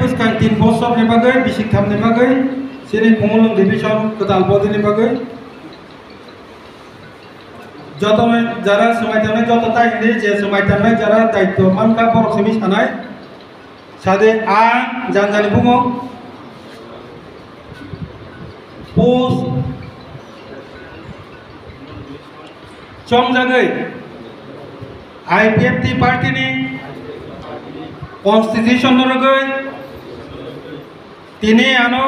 buskang 3 bosok ni bagai bisik tham ni bagai sini Pumulung division Ketal Bodi ni bagai joto jara semai tanai joto tai ini je semai tanai jara daito manka porok semi sanai sade a janjani bungo pos chong jagai IPFT party ni constitution অনুযায়ী তিনি আনো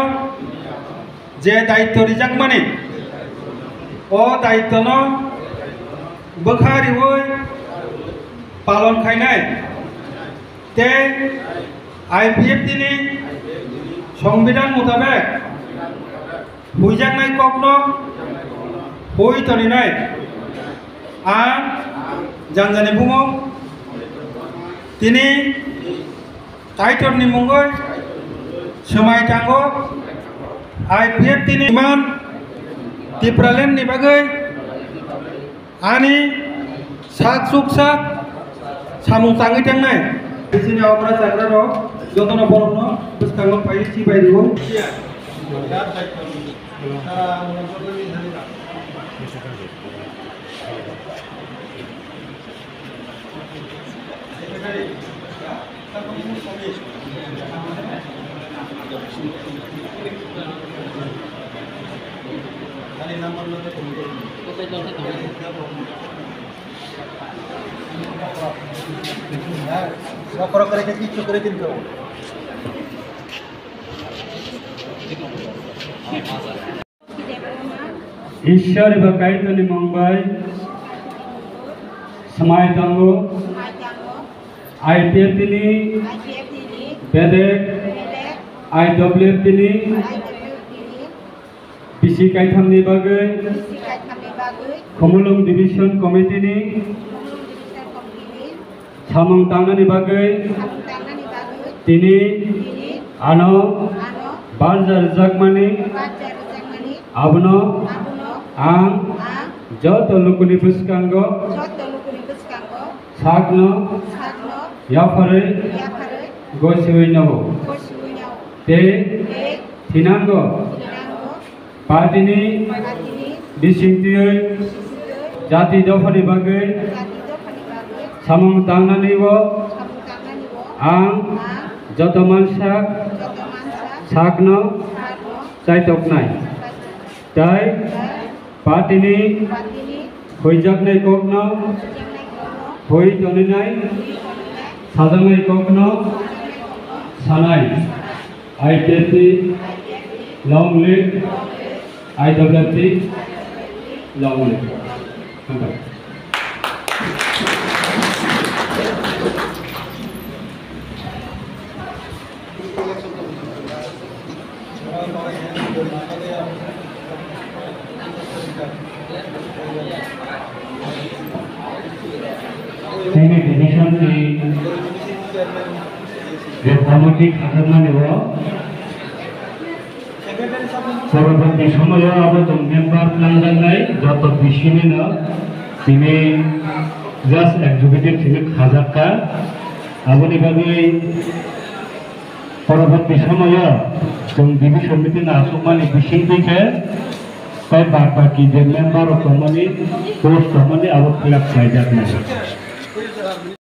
যে দায়িত্ব রিজাক মানে ও দায়িত্ব ন বখারি হই পালন খাইনাই তে আইপিএফ তিনি সংবিধান মোতাবেক হুইজাক নাই কখন হই তনি নাই আর জানজানি বুমো তিনি টাইটর ni munggoy semai tanggo IPF tini man tipralen ni bagai ani sak suksak samung tangi tangnai disini opera sakra ro jotono borno buskang pai si bai ro Ishar berkaitan Mumbai, Semai Tanggo, IPF ini, Bedek, IWF ini, Bisi Kaitam ni bagai, Pumulung Division Committee ini, Samung Tangan ni bagai, Tini, Ano, Banjar Zakmani, Abno, Ang, Joto Lukuni Buskanggo, Sagno, Yapare, Gosiwinawo, Te, Tinango, Partini, Bisingtiyoy, Jati Dofani Bagai, Samung Tanganiwo, Ang, Joto Mansak, Sagno, Saitoknai, Dai, Partini, Hoijaknai Kokno, Hoi Toninai, Sadangai Kokno, Sanai, IPFT, Long Live, IWFT, Long Live. Ini division di reformasi khazanah niwa. পরবর্তী সময়ে আবেদন member plan নাই যত বিশিনে না তিনি just executive তিনি খাজাকা আপনি ভাবে পরবর্তী সময়ে जों ডিভিশন মিটিং আসমানি বিশিং দিকে তাই বাকি যে মেম্বার ও কমিটি পোস্ট কমিটি আবার ফিল আপ হয়ে যাবে